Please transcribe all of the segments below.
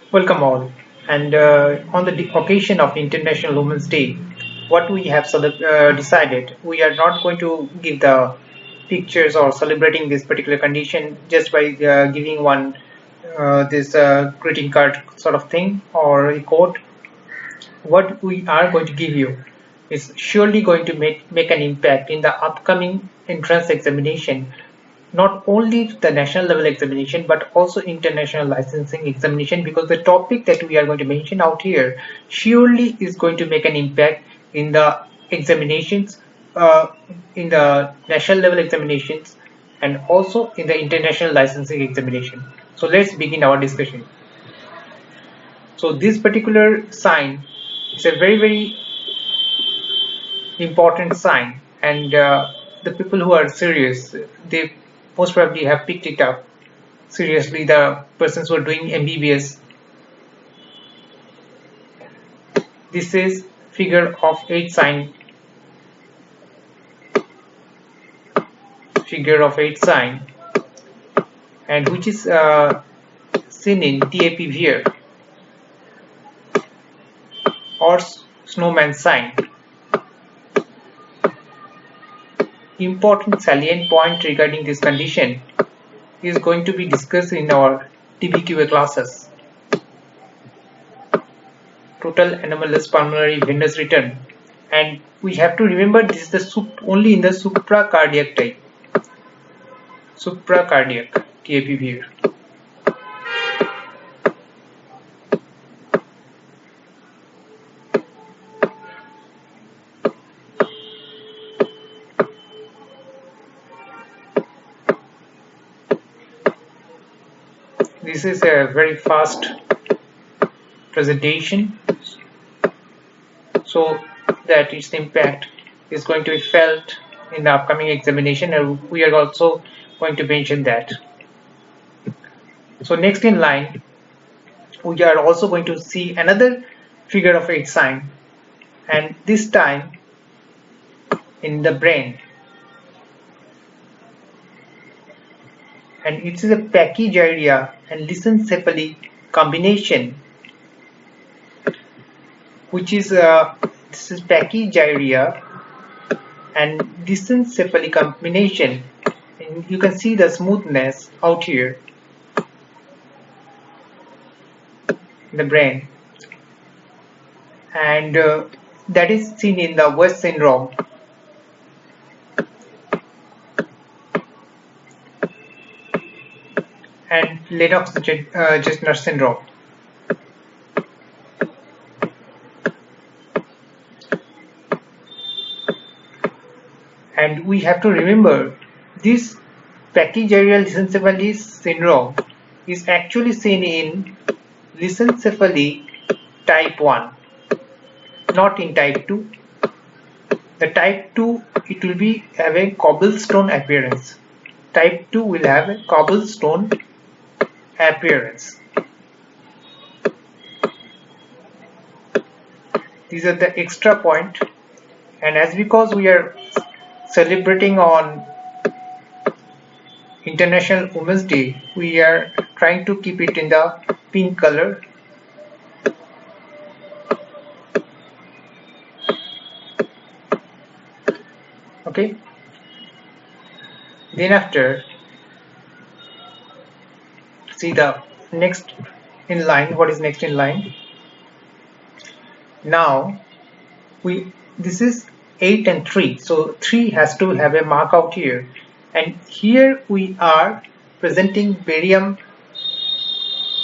Welcome all. And on the occasion of International Women's Day, what we have decided, we are not going to give the pictures or celebrating this particular condition just by giving one this greeting card sort of thing or a quote. What we are going to give you is surely going to make an impact in the upcoming entrance examination, not only the national level examination but also international licensing examination, because the topic that we are going to mention out here surely is going to make an impact in the examinations, uh, in the national level examinations and also in the international licensing examination. So let's begin our discussion. So this particular sign is a very important sign, and the people who are serious, they most probably have picked it up seriously. The persons who are doing MBBS, this is figure of 8 sign, and which is seen in TAP here or snowman sign. Important salient point regarding this condition is going to be discussed in our TBQA classes. Total anomalous pulmonary venous return, and we have to remember this is the only in the supracardiac type. Supracardiac TAP here. This is a very fast presentation so that its impact is going to be felt in the upcoming examination, and we are also going to mention that. So next in line, we are also going to see another figure of 8 sign, and this time in the brain, and it is a pachygyria and lissencephaly combination, which is this is pachygyria and lissencephaly combination, and you can see the smoothness out here in the brain, and that is seen in the West syndrome. And Lennox-Gastaut syndrome. And we have to remember this pachygyrial lissencephaly syndrome is actually seen in lissencephaly type 1, not in type 2. The type 2, it will have a cobblestone appearance. Type 2 will have a cobblestone appearance. These are the extra point, and as because we are celebrating on International Women's Day, we are trying to keep it in the pink color. Okay. Then after, see the next in line. What is next in line? Now this is 8 and 3, so 3 has to have a mark out here, and here we are presenting barium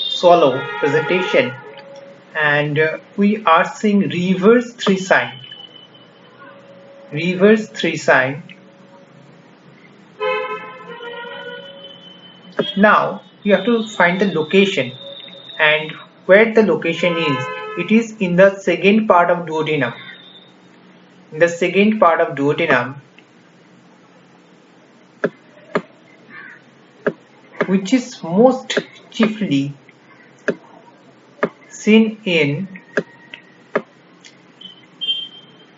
swallow presentation, and we are seeing reverse 3 sign. Reverse 3 sign. Now you have to find the location, and where the location is, it is in the second part of duodenum. In the second part of duodenum, which is most chiefly seen in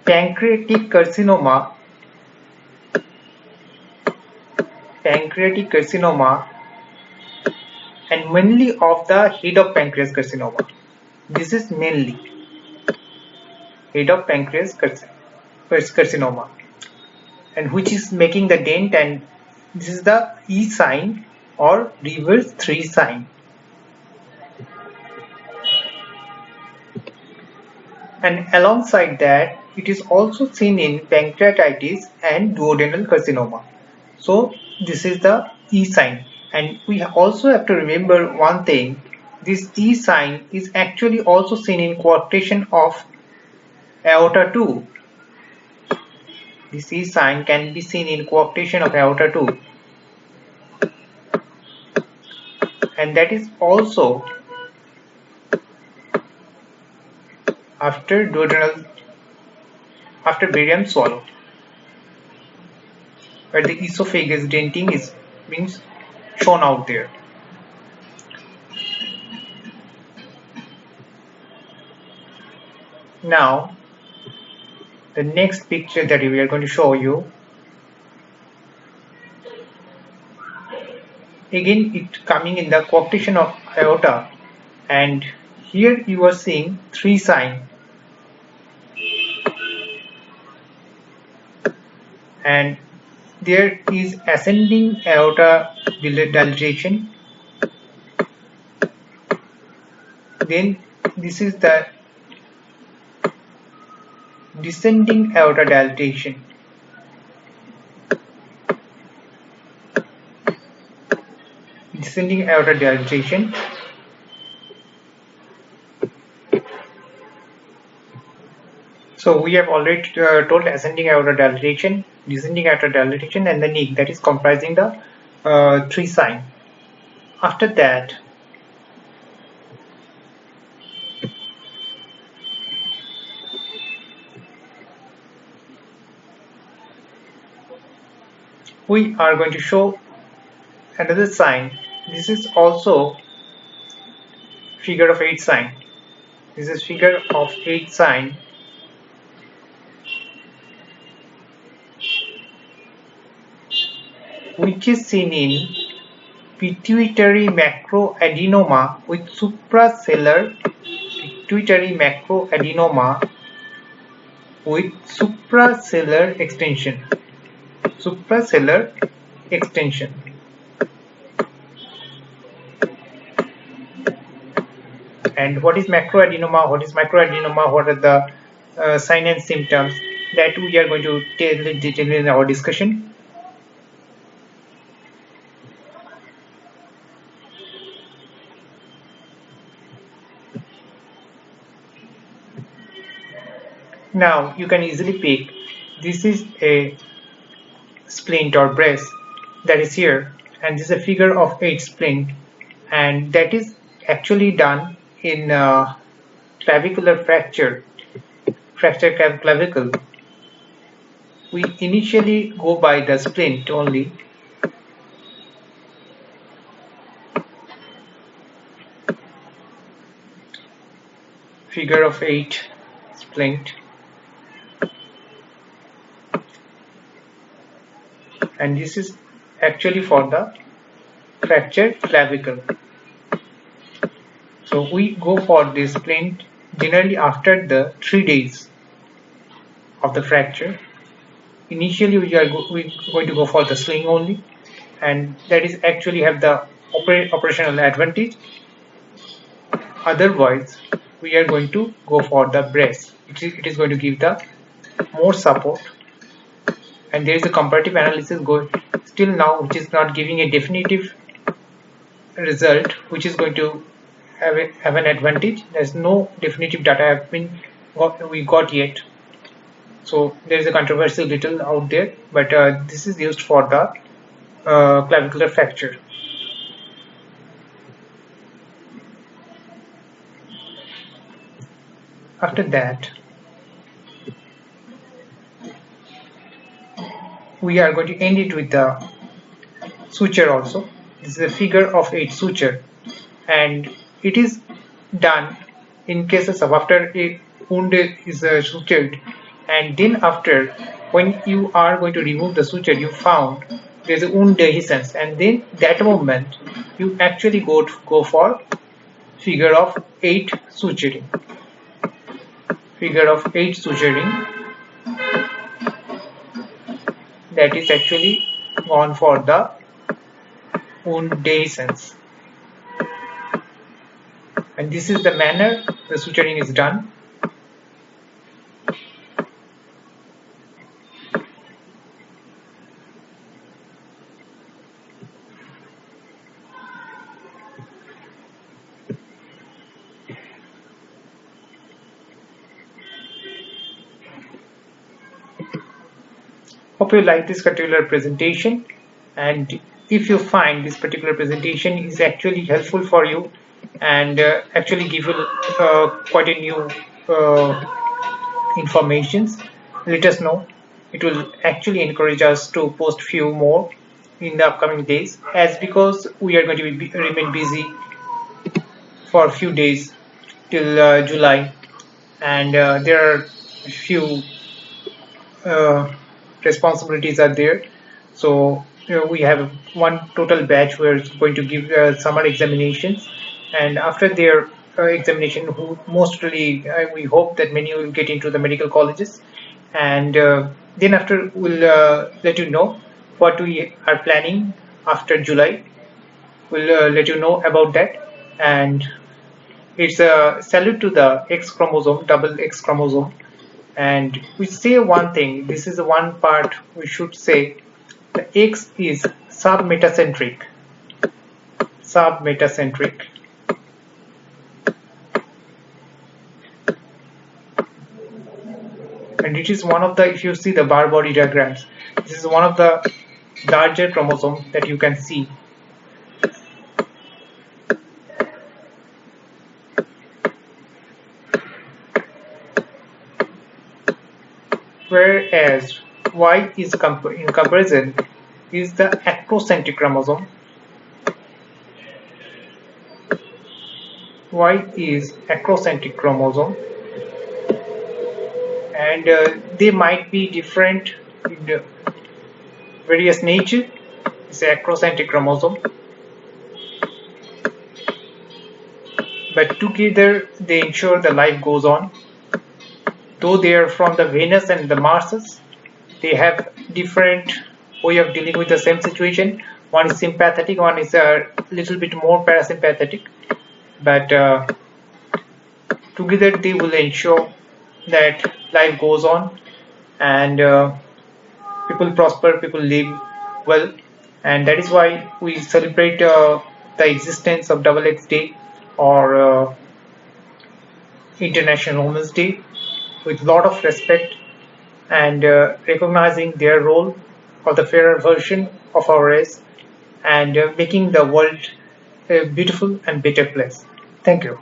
pancreatic carcinoma, and mainly of the head of pancreas carcinoma. This is mainly head of pancreas carcinoma, and which is making the dent, and this is the E sign or reverse 3 sign. And alongside that, it is also seen in pancreatitis and duodenal carcinoma. So this is the E sign, and we also have to remember one thing. This E sign is actually also seen in coarctation of aorta too. This E sign can be seen in coarctation of aorta too, and that is also after barium swallow, where the esophagus denting is being shown out there. Now, the next picture that we are going to show you, again it coming in the coarctation of aorta, and here you are seeing 3 sign, and there is ascending aorta dilatation, then this is the descending aorta dilatation, So we have already told ascending aorta dilatation, descending aorta dilatation, and the neck, that is comprising the 3 sign. After that, we are going to show another sign. This is also figure of 8 sign. This is figure of 8 sign, which is seen in pituitary macroadenoma with suprasellar suprasellar extension. And what is macroadenoma? What are the signs and symptoms? That we are going to tell in detail in our discussion. Now you can easily pick, this is a splint or breast that is here, and this is a figure of 8 splint, and that is actually done in clavicular fracture clavicle. We initially go by the splint only, figure of 8 splint, and this is actually for the fractured clavicle. So we go for this splint generally after the 3 days of the fracture. Initially we are going to go for the sling only, and that is actually have the operational advantage. Otherwise we are going to go for the breast. It is going to give the more support, and there is a comparative analysis going still now, which is not giving a definitive result, which is going to have an advantage. There's no definitive data we got yet, so there is a controversy little out there, but this is used for the clavicular fracture. After that, we are going to end it with the suture also. This is a figure of 8 suture, and it is done in cases of after a wound is sutured, and then after when you are going to remove the suture, you found there's a un dehiscence, and then that moment you actually go for figure of 8 suturing. Figure of 8 suturing, that is actually gone for the un dehiscence, and this is the manner the suturing is done. Hope you like this particular presentation, and if you find this particular presentation is actually helpful for you and actually give you quite a new informations, let us know. It will actually encourage us to post few more in the upcoming days, as because we are going to remain busy for a few days till July, and there are few responsibilities are there. So we have one total batch where it's going to give summer examinations, and after their examination, who mostly we hope that many will get into the medical colleges, and then after we'll let you know what we are planning after July. We'll let you know about that, and it's a salute to the X chromosome, double X chromosome. And we say one thing, this is the one part we should say, the X is submetacentric. Submetacentric. And it is one of the, if you see the bar body diagrams, this is one of the larger chromosomes that you can see. Whereas Y is in comparison is the acrocentric chromosome. Y is acrocentric chromosome, and they might be different in various nature. It's an acrocentric chromosome, but together they ensure the life goes on. Though they are from the Venus and the Marses, they have different way of dealing with the same situation. One is sympathetic, one is a little bit more parasympathetic, but together they will ensure that life goes on, and people prosper, people live well, and that is why we celebrate the existence of Double X Day or International Women's Day with lot of respect, and recognizing their role for the fairer version of our race, and making the world a beautiful and better place. Thank you.